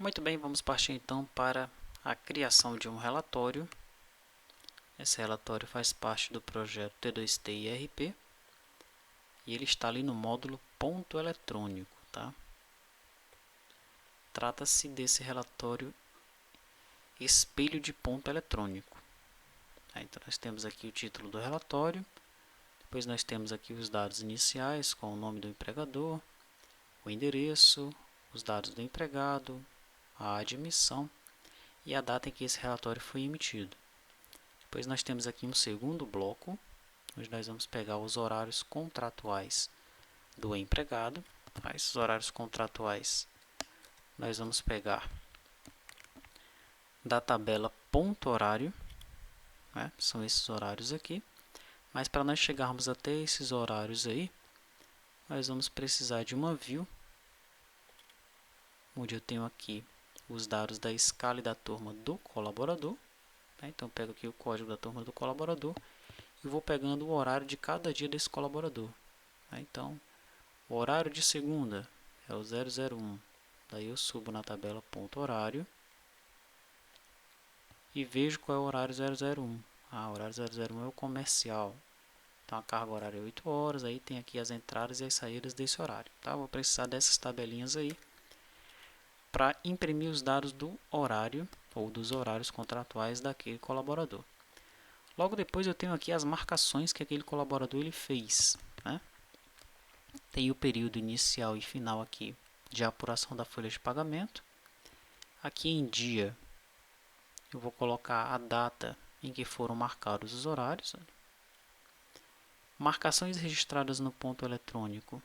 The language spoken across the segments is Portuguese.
Muito bem, vamos partir então para a criação de um relatório. Esse relatório faz parte do projeto T2T IRP e ele está ali no módulo ponto eletrônico, tá? Trata-se desse relatório espelho de ponto eletrônico. Então nós temos aqui o título do relatório, depois nós temos aqui os dados iniciais com o nome do empregador, o endereço, os dados do empregado, a admissão e a data em que esse relatório foi emitido. Depois nós temos aqui um segundo bloco, onde nós vamos pegar os horários contratuais do empregado. Esses horários contratuais nós vamos pegar da tabela ponto horário, são esses horários aqui. Mas para nós chegarmos até esses horários aí, nós vamos precisar de uma view, onde eu tenho aqui os dados da escala e da turma do colaborador. Então eu pego aqui o código da turma do colaborador e vou pegando o horário de cada dia desse colaborador. Então, o horário de segunda é o 001. Daí eu subo na tabela ponto horário e vejo qual é o horário 001. O horário 001 é o comercial. Então a carga horária é 8 horas, aí tem aqui as entradas e as saídas desse horário. Tá? Vou precisar dessas tabelinhas aí para imprimir os dados do horário ou dos horários contratuais daquele colaborador. Logo depois eu tenho aqui as marcações que aquele colaborador ele fez. Tem o período inicial e final aqui de apuração da folha de pagamento. Aqui em dia eu vou colocar a data em que foram marcados os horários. Marcações registradas no ponto eletrônico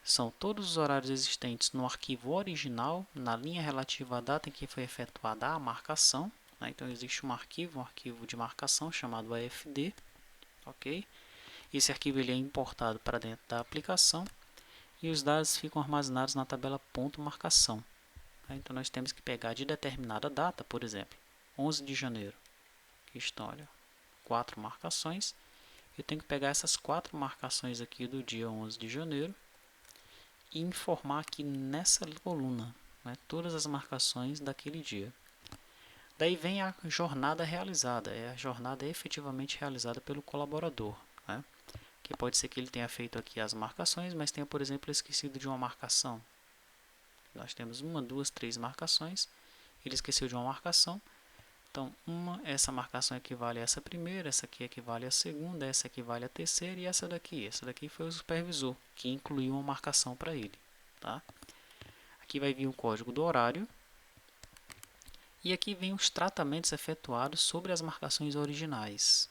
são todos os horários existentes no arquivo original, na linha relativa à data em que foi efetuada a marcação. Então existe um arquivo de marcação chamado AFD. Ok? Esse arquivo ele é importado para dentro da aplicação e os dados ficam armazenados na tabela ponto marcação. Então nós temos que pegar de determinada data, por exemplo, 11 de janeiro. Aqui estão, olha, 4 marcações. Eu tenho que pegar essas 4 marcações aqui do dia 11 de janeiro e informar aqui nessa coluna, todas as marcações daquele dia. Daí vem a jornada realizada, é a jornada efetivamente realizada pelo colaborador. Que pode ser que ele tenha feito aqui as marcações, mas tenha, por exemplo, esquecido de uma marcação. Nós temos 1, 2, 3 marcações, ele esqueceu de uma marcação. Então, essa marcação equivale a essa primeira, essa aqui equivale à segunda, essa equivale à terceira e essa daqui. Essa daqui foi o supervisor, que incluiu uma marcação para ele. Tá? Aqui vai vir o código do horário. E aqui vem os tratamentos efetuados sobre as marcações originais.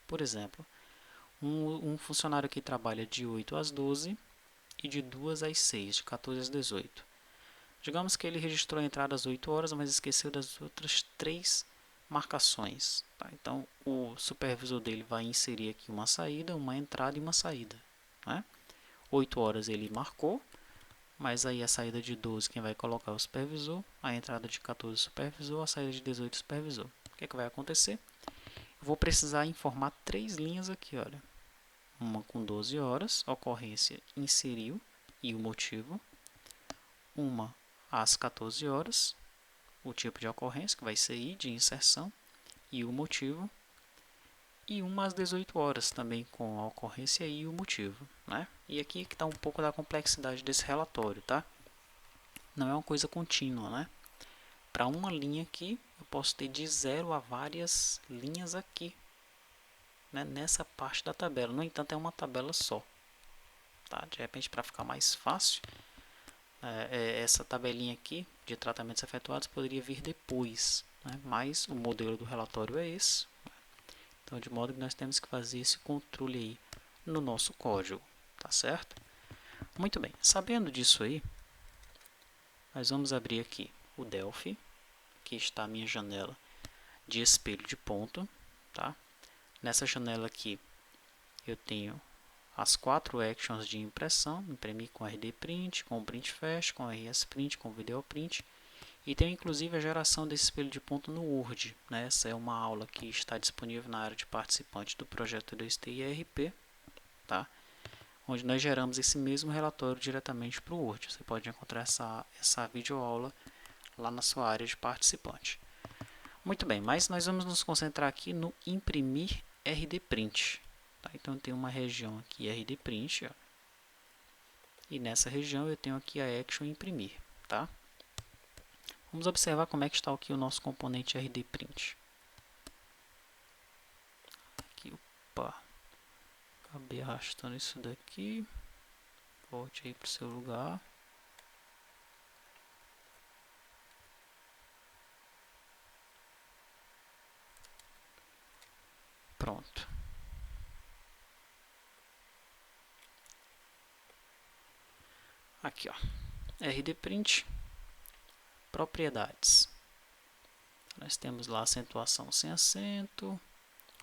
Por exemplo, um funcionário que trabalha de 8 às 12 e de 2 às 6, de 14 às 18. Digamos que ele registrou a entrada às 8 horas, mas esqueceu das outras 3 marcações. Então, o supervisor dele vai inserir aqui uma saída, uma entrada e uma saída. 8 horas ele marcou, mas aí a saída de 12 quem vai colocar é o supervisor, a entrada de 14 o supervisor, a saída de 18 o supervisor. O que vai acontecer? Eu vou precisar informar 3 linhas aqui, olha. Uma com 12 horas, ocorrência inseriu e o motivo. Uma às 14 horas, o tipo de ocorrência, que vai ser I de inserção, e o motivo. E uma às 18 horas, também com a ocorrência e o motivo. E aqui que está um pouco da complexidade desse relatório. Tá? Não é uma coisa contínua. Para uma linha aqui, eu posso ter de 0 a várias linhas aqui, nessa parte da tabela. No entanto, é uma tabela só. Tá? De repente, para ficar mais fácil, essa tabelinha aqui de tratamentos efetuados poderia vir depois, mas o modelo do relatório é esse. Então, de modo que nós temos que fazer esse controle aí no nosso código, tá certo? Muito bem, sabendo disso aí, nós vamos abrir aqui o Delphi. Aqui está a minha janela de espelho de ponto, tá? Nessa janela aqui eu tenho as 4 actions de impressão, imprimir com RD Print, com Print Fast, com RS Print, com Video Print. E tem inclusive a geração desse espelho de ponto no Word. Essa é uma aula que está disponível na área de participante do projeto T2T IRP, tá? onde nós geramos esse mesmo relatório diretamente para o Word. Você pode encontrar essa videoaula lá na sua área de participante. Muito bem, mas nós vamos nos concentrar aqui no imprimir RDPrint. Tá? Então, eu tenho uma região aqui RDPrint, ó, e nessa região eu tenho aqui a action imprimir. Tá? Vamos observar como é que está aqui o nosso componente RDPrint. Aqui, opa, acabei arrastando isso daqui. Volte aí para o seu lugar. Pronto. Aqui, ó, RDPrint, propriedades. Nós temos lá acentuação sem acento,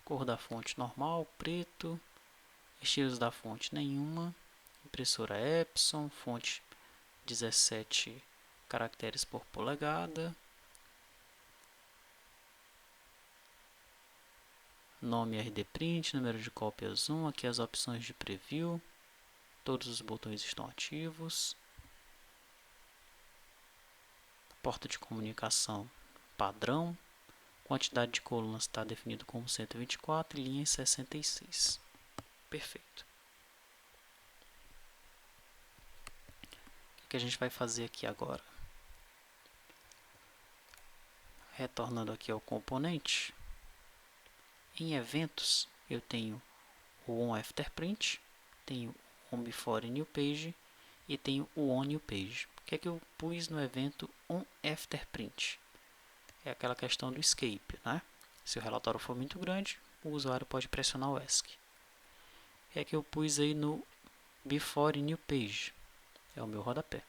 cor da fonte normal, preto, estilos da fonte nenhuma, impressora Epson, fonte 17 caracteres por polegada, nome RDPrint, número de cópias 1, aqui as opções de preview, todos os botões estão ativos, porta de comunicação padrão, quantidade de colunas está definido como 124 e linhas 66. Perfeito. O que a gente vai fazer aqui agora? Retornando aqui ao componente, em eventos eu tenho o onAfterPrint, tenho o before new page e tenho o on new page. O que é que eu pus no evento onAfterPrint? É aquela questão do escape, né? Se o relatório for muito grande, o usuário pode pressionar o ESC. O que é que eu pus aí no before new page? É o meu rodapé,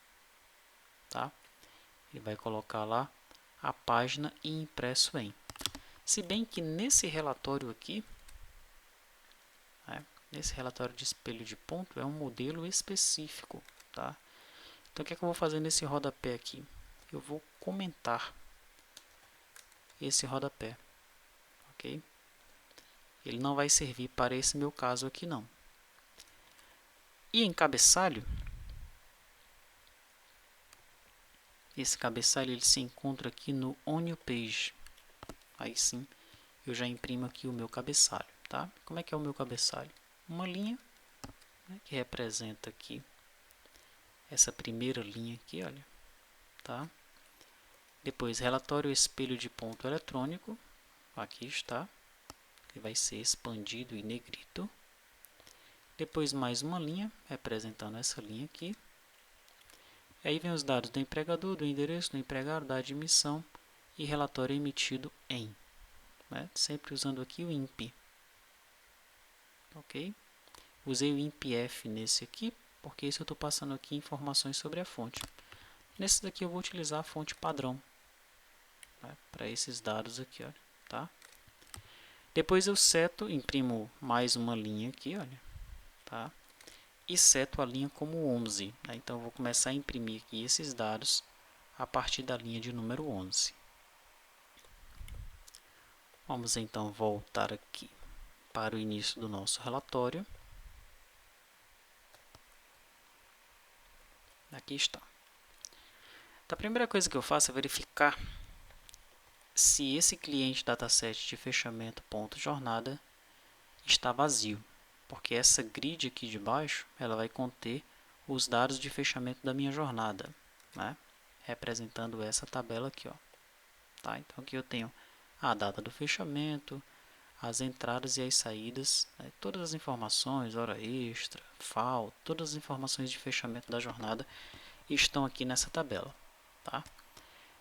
tá? Ele vai colocar lá a página e impresso em. Se bem que nesse relatório aqui, né, nesse relatório de espelho de ponto, é um modelo específico, tá? Então, o que é que eu vou fazer nesse rodapé aqui? Eu vou comentar esse rodapé, ok? Ele não vai servir para esse meu caso aqui, não. E em cabeçalho, esse cabeçalho ele se encontra aqui no On New Page. Aí sim, eu já imprimo aqui o meu cabeçalho, tá? Como é que é o meu cabeçalho? Uma linha, né, que representa aqui essa primeira linha aqui, olha, tá? Depois, relatório espelho de ponto eletrônico, aqui está, que vai ser expandido em negrito. Depois, mais uma linha, representando essa linha aqui. Aí vem os dados do empregador, do endereço, do empregado, da admissão e relatório emitido em. Né? Sempre usando aqui o INPI. Ok? Usei o INPF nesse aqui, porque isso eu estou passando aqui informações sobre a fonte. Nesse daqui eu vou utilizar a fonte padrão, né, para esses dados aqui, olha, tá? Depois eu seto, imprimo mais uma linha aqui, olha, tá? E seto a linha como 11, né? Então eu vou começar a imprimir aqui esses dados a partir da linha de número 11. Vamos então voltar aqui para o início do nosso relatório. Aqui está. Então, a primeira coisa que eu faço é verificar se esse cliente dataset de fechamento ponto jornada está vazio, porque essa grid aqui de baixo ela vai conter os dados de fechamento da minha jornada, né? Representando essa tabela aqui, ó. Tá? Então aqui eu tenho a data do fechamento, as entradas e as saídas, né? Todas as informações, hora extra, FAL, todas as informações de fechamento da jornada estão aqui nessa tabela, tá?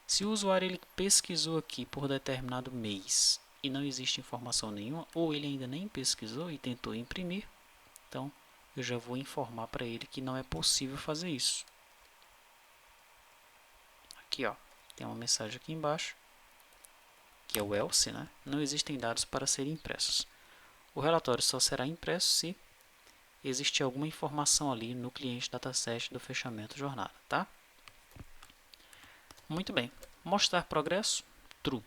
Se o usuário ele pesquisou aqui por determinado mês e não existe informação nenhuma, ou ele ainda nem pesquisou e tentou imprimir, então eu já vou informar para ele que não é possível fazer isso. Aqui, ó, tem uma mensagem aqui embaixo, que é o else, né? Não existem dados para serem impressos. O relatório só será impresso se existir alguma informação ali no cliente dataset do fechamento jornada, tá? Muito bem. Mostrar progresso, true.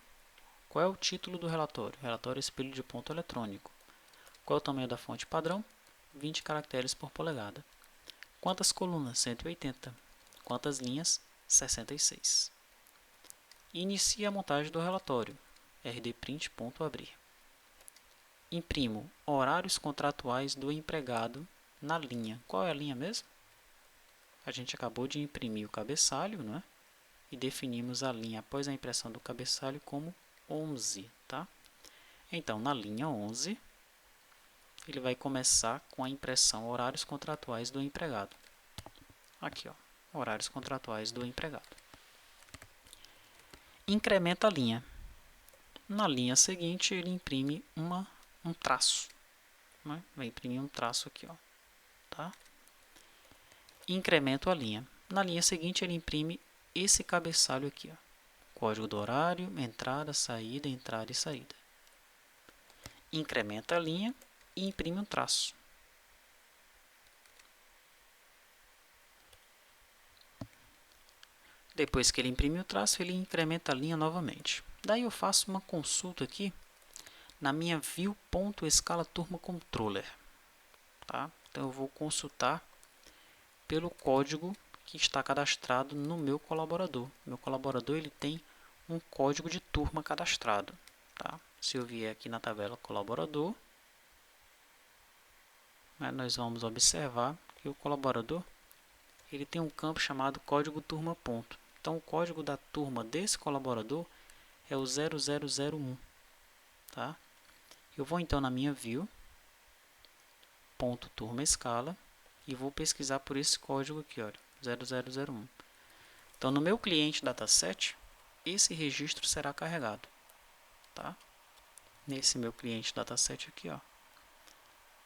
Qual é o título do relatório? Relatório espelho de ponto eletrônico. Qual é o tamanho da fonte padrão? 20 caracteres por polegada. Quantas colunas? 180. Quantas linhas? 66. Inicie a montagem do relatório. rdprint.abrir. Imprimo horários contratuais do empregado na linha. Qual é a linha mesmo? A gente acabou de imprimir o cabeçalho, não é? E definimos a linha após a impressão do cabeçalho como 11, tá? Então, na linha 11, ele vai começar com a impressão horários contratuais do empregado. Aqui, ó, horários contratuais do empregado. Incrementa a linha. Na linha seguinte, ele imprime um traço. Né? Vai imprimir um traço aqui, ó, tá? Incremento a linha. Na linha seguinte, ele imprime esse cabeçalho aqui, ó. Código do horário, entrada, e saída. Incrementa a linha e imprime um traço. Depois que ele imprime o traço, ele incrementa a linha novamente. Daí eu faço uma consulta aqui na minha view.escalaTurmaController. Tá? Então eu vou consultar pelo código que está cadastrado no meu colaborador. Meu colaborador ele tem um código de turma cadastrado. Tá? Se eu vier aqui na tabela colaborador, nós vamos observar que o colaborador ele tem um campo chamado código turma ponto. Então o código da turma desse colaborador é o 0001. Tá? Eu vou então na minha view .turma escala e vou pesquisar por esse código aqui, olha, 0001. Então no meu cliente dataset, esse registro será carregado, tá? Nesse meu cliente dataset aqui, ó,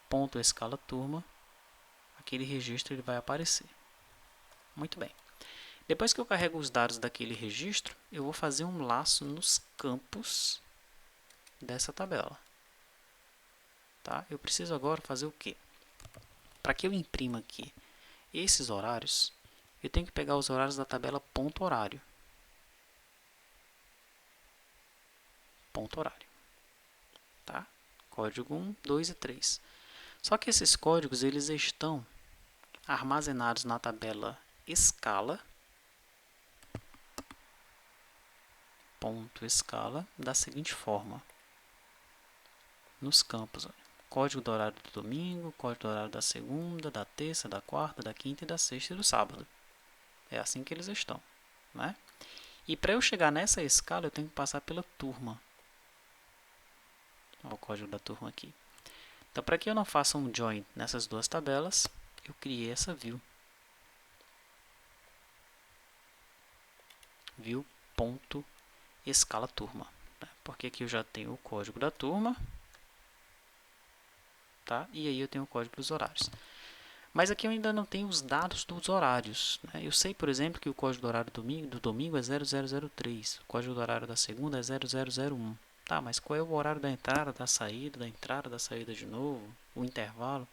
ponto escala turma, aquele registro ele vai aparecer. Muito bem. Depois que eu carrego os dados daquele registro, eu vou fazer um laço nos campos dessa tabela. Tá? Eu preciso agora fazer o quê? Para que eu imprima aqui esses horários, eu tenho que pegar os horários da tabela ponto horário. Ponto horário. Tá? Código 1, 2 e 3. Só que esses códigos eles estão armazenados na tabela escala, ponto escala, da seguinte forma. Nos campos, olha, código do horário do domingo, código do horário da segunda, da terça, da quarta, da quinta e da sexta e do sábado. É assim que eles estão, né? E para eu chegar nessa escala, eu tenho que passar pela turma. Olha o código da turma aqui. Então, para que eu não faça um join nessas duas tabelas, eu criei essa view. View.escalaTurma. Porque aqui eu já tenho o código da turma. Tá? E aí eu tenho o código dos horários. Mas aqui eu ainda não tenho os dados dos horários. Né? Eu sei, por exemplo, que o código do horário do domingo é 0003. O código do horário da segunda é 0001. Tá, mas qual é o horário da entrada, da entrada, da saída de novo, o intervalo?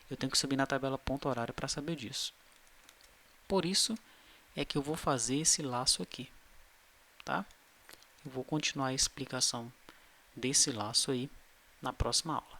Eu tenho que subir na tabela ponto horário para saber disso. Por isso é que eu vou fazer esse laço aqui. Tá? Eu vou continuar a explicação desse laço aí na próxima aula.